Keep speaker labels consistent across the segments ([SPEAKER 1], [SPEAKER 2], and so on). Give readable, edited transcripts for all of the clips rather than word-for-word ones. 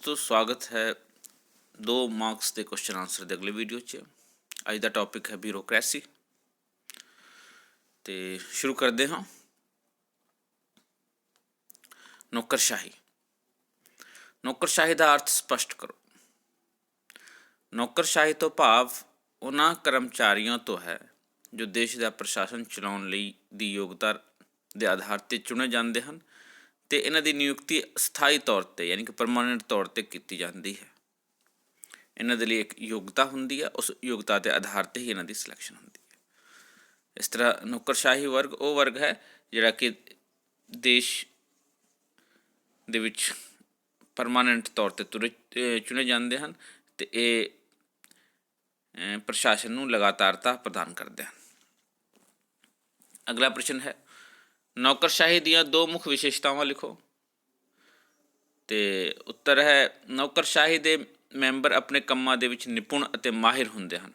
[SPEAKER 1] दोस्तों स्वागत है 2 मार्क्स के क्वेश्चन आंसर के अगले वीडियो च। अज का टॉपिक है ब्यूरोक्रेसी। तो शुरू करते हाँ। नौकरशाही। नौकरशाही का अर्थ स्पष्ट करो। नौकरशाही तो भाव उन्हां कर्मचारियों तो है जो देश का प्रशासन चलाउण लई दी योग्यता के आधार पर चुने जाते हैं तो इन्हां दी नियुक्ति स्थाई तौर पर यानी कि परमानेंट तौर पर की जाती है। इन्हां दे लई एक योग्यता हुंदी है, उस योग्यता के आधार पर ही इन्हां दी सिलैक्शन हुंदी है। इस तरह नौकरशाही वर्ग वो वर्ग है जिहड़ा कि देश दे विच परमानेंट तौर पर चुने जाते हैं तो ये प्रशासन नूं लगातारता प्रदान करते हैं। अगला प्रश्न है नौकरशाही दीयां 2 मुख विशेषतावां लिखो। तो उत्तर है नौकरशाही दे मैंबर अपने कामां दे विच निपुण अते माहिर हुंदे हन।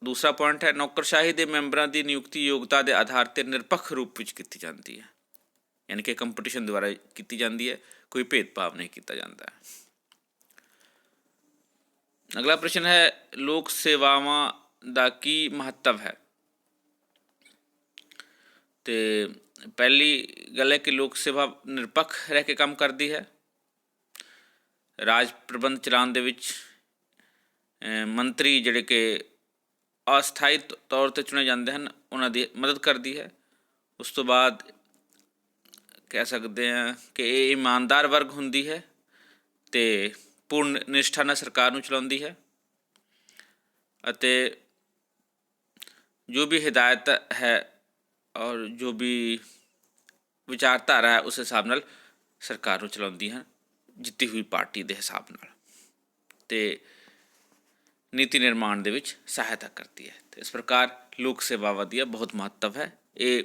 [SPEAKER 1] दूसरा पॉइंट है नौकरशाही के मैंबरां की नियुक्ति योग्यता के आधार पर निरपक्ष रूप में की जाती है, यानी कि कंपटीशन द्वारा की जाती है, कोई भेदभाव नहीं किया जाता है। अगला प्रश्न है लोक सेवावां दा की महत्व है। तो पहली गल है कि लोक सेवा निरपक्ष रह के काम करती है। राज प्रबंध चलाउण दे विच मंत्री जिहड़े कि अस्थाई तौर पर चुने जाते हैं उन्हां दी मदद करती है। उस तो बाद कह सकते हैं कि ये ईमानदार वर्ग हुंदी है तो पूर्ण निष्ठा नाल सरकार नूं चलाउंदी है अते जो भी हिदायत है और जो भी विचारधारा है उस हिसाब नाल सरकार नूं चलाउंदी है, जित्ती हुई पार्टी के हिसाब नाल ते नीति निर्माण दे विच सहायता करती है। तो इस प्रकार लोक सेवावां दी बहुत महत्व है। ये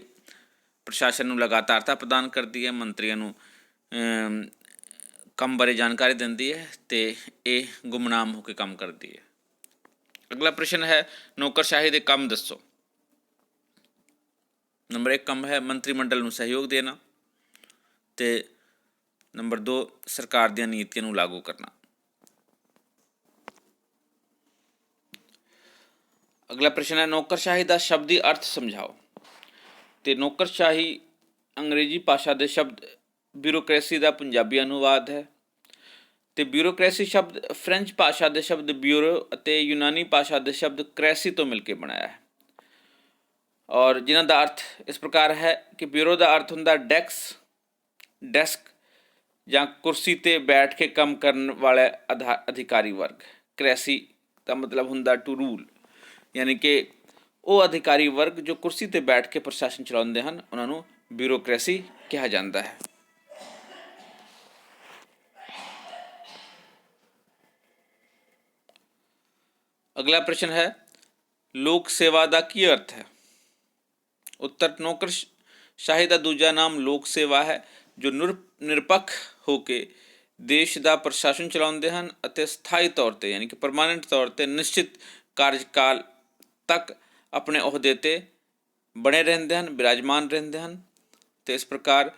[SPEAKER 1] प्रशासन नूं लगातारता प्रदान करती है, मंत्रियों नूं काम बारे जानकारी दिंदी है तो ये गुमनाम होकर काम करती है। अगला प्रश्न है नौकरशाही के काम दसो। नंबर 1 काम है मंत्रिमंडल नूं सहयोग देना तो नंबर 2 सरकार दी नीतियों नूं लागू करना। अगला प्रश्न है नौकरशाही का शब्दी अर्थ समझाओ। तो नौकरशाही अंग्रेजी भाषा के शब्द ब्यूरोक्रेसी का पंजाबी अनुवाद है। तो ब्यूरोक्रेसी शब्द फ्रेंच भाषा के शब्द ब्यूरो और यूनानी भाषा के शब्द क्रेसी तो मिलकर बनाया है और जिन्हों का अर्थ इस प्रकार है कि ब्यूरो का अर्थ होंदा डेस्क या कुर्सी ते बैठ के काम करने वाले अधिकारी वर्ग। क्रेसी का मतलब होंदा टू रूल, यानी कि वो अधिकारी वर्ग जो कुर्सी ते बैठ के प्रशासन चलाते हैं उन्होंने ब्यूरोक्रेसी कहा जाता है। अगला प्रश्न है लोक सेवा का की अर्थ है। उत्तर नौकरशाही का दूजा नाम लोक सेवा है जो निरपक्ष होकर देश का प्रशासन चलाते हैं और स्थाई तौर पर यानी कि परमानेंट तौर पर निश्चित कार्यकाल तक अपने अहुदे ते बने रहते हैं, विराजमान रहते हैं। तो इस प्रकार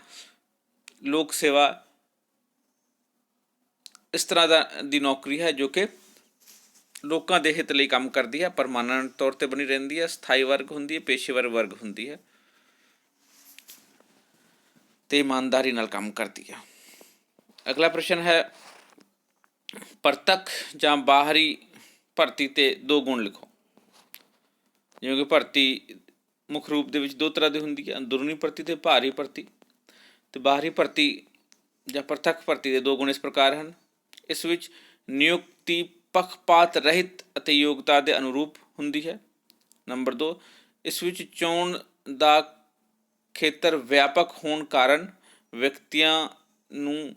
[SPEAKER 1] लोक सेवा इस तरह की नौकरी है जो कि लोगों के हित लई काम करती है, परमानेंट तौर पर बनी रहती है, स्थाई वर्ग होंदी है, पेशेवर वर्ग होंदी है तो ईमानदारी नाल काम करती है। अगला प्रश्न है प्रत्यक्ष या बाहरी भर्ती ते 2 गुण लिखो। जिवें कि भर्ती मुख रूप दे विच 2 तरह की होंदी है, अंदरूनी भर्ती ते बाहरी भर्ती। तो बाहरी भर्ती या प्रत्यक्ष भर्ती के 2 गुण इस प्रकार हैं। इस विच नियुक्ति पक्षपात रहित अते योग्यता के अनुरूप होंदी है। नंबर 2 इस विच चोण का खेतर व्यापक होने कारण व्यक्तियों नूं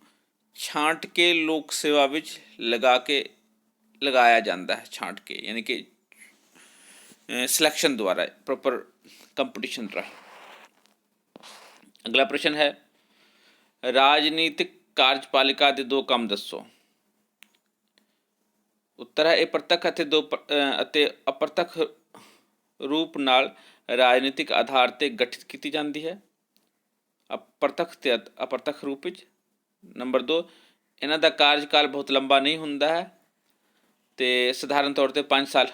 [SPEAKER 1] छांट के लोक सेवा विच लगाया जाता है, छांट के यानी कि सिलेक्शन द्वारा प्रॉपर कंपटीशन रहा। अगला प्रश्न है राजनीतिक कार्यपालिका के 2 काम दसो। उत्तर है प्रत्यक्ष अते अप्रत्यक्ष रूप नाल राजनीतिक आधार पर गठित की जाती है। अप्रत्यक्ष ते अप्रत्यक्ष रूप विच ਨੰਬਰ 2, ਇਹਨਾਂ ਦਾ ਕਾਰਜਕਾਲ ਬਹੁਤ ਲੰਬਾ ਨਹੀਂ ਹੁੰਦਾ ਹੈ ਤੇ ਸਧਾਰਨ ਤੌਰ ਤੇ 5 ਸਾਲ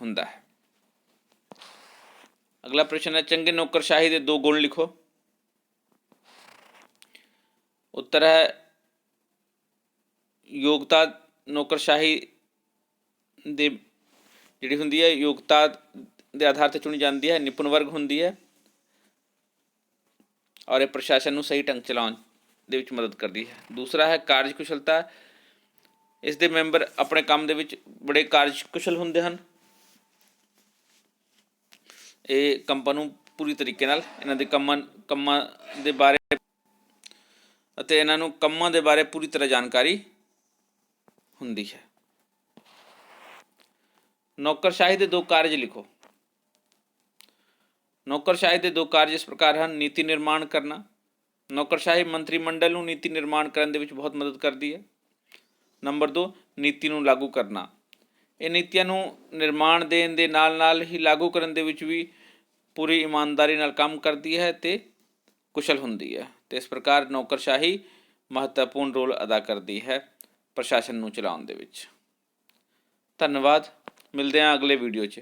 [SPEAKER 1] ਹੁੰਦਾ ਹੈ। ਅਗਲਾ ਪ੍ਰਸ਼ਨ ਹੈ, ਚੰਗੇ ਨੌਕਰਸ਼ਾਹੀ ਦੇ 2 ਗੁਣ ਲਿਖੋ। ਉੱਤਰ ਹੈ ਯੋਗਤਾ। ਨੌਕਰਸ਼ਾਹੀ ਦੇ ਜਿਹੜੀ ਹੁੰਦੀ ਹੈ ਯੋਗਤਾ ਦੇ ਆਧਾਰ ਤੇ ਚੁਣੀ ਜਾਂਦੀ ਹੈ, ਨਿਪੁੰਨ ਵਰਗ ਹੁੰਦੀ ਹੈ ਔਰ ਇਹ ਪ੍ਰਸ਼ਾਸਨ ਨੂੰ ਸਹੀ ਢੰਗ ਚਲਾਉਣ ਦੇ ਵਿੱਚ ਮਦਦ ਕਰਦੀ ਹੈ। ਦੂਸਰਾ ਹੈ ਕਾਰਜਕੁਸ਼ਲਤਾ। ਇਸ ਦੇ ਮੈਂਬਰ ਆਪਣੇ ਕੰਮ ਦੇ ਵਿੱਚ ਬੜੇ ਕਾਰਜਕੁਸ਼ਲ ਹੁੰਦੇ ਹਨ। ਇਹ ਕੰਮਾਂ ਨੂੰ ਪੂਰੀ ਤਰੀਕੇ ਨਾਲ ਇਹਨਾਂ ਦੇ ਕੰਮਾਂ ਦੇ ਬਾਰੇ ਅਤੇ ਇਹਨਾਂ ਨੂੰ ਕੰਮਾਂ ਦੇ ਬਾਰੇ ਪੂਰੀ ਤਰ੍ਹਾਂ ਜਾਣਕਾਰੀ ਹੁੰਦੀ ਹੈ। ਨੌਕਰਸ਼ਾਹੀ ਦੇ 2 ਕਾਰਜ ਲਿਖੋ। ਨੌਕਰਸ਼ਾਹੀ ਦੇ 2 ਕਾਰਜ ਇਸ ਪ੍ਰਕਾਰ ਹਨ। ਨੀਤੀ ਨਿਰਮਾਣ ਕਰਨਾ। ਨੌਕਰਸ਼ਾਹੀ ਮੰਤਰੀ ਮੰਡਲ ਨੂੰ ਨੀਤੀ ਨਿਰਮਾਣ ਕਰਨ ਦੇ ਵਿੱਚ ਬਹੁਤ ਮਦਦ ਕਰਦੀ ਹੈ। ਨੰਬਰ 2, ਨੀਤੀ ਨੂੰ ਲਾਗੂ ਕਰਨਾ। ਇਹ ਨੀਤੀਆਂ ਨੂੰ ਨਿਰਮਾਣ ਦੇਣ ਦੇ ਨਾਲ ਨਾਲ ਹੀ ਲਾਗੂ ਕਰਨ ਦੇ ਵਿੱਚ ਵੀ ਪੂਰੀ ਇਮਾਨਦਾਰੀ ਨਾਲ ਕੰਮ ਕਰਦੀ ਹੈ ਅਤੇ ਕੁਸ਼ਲ ਹੁੰਦੀ ਹੈ ਅਤੇ ਇਸ ਪ੍ਰਕਾਰ ਨੌਕਰਸ਼ਾਹੀ ਮਹੱਤਵਪੂਰਨ ਰੋਲ ਅਦਾ ਕਰਦੀ ਹੈ ਪ੍ਰਸ਼ਾਸਨ ਨੂੰ ਚਲਾਉਣ ਦੇ ਵਿੱਚ। ਧੰਨਵਾਦ। ਮਿਲਦੇ ਹਾਂ ਅਗਲੇ ਵੀਡੀਓ 'ਚ।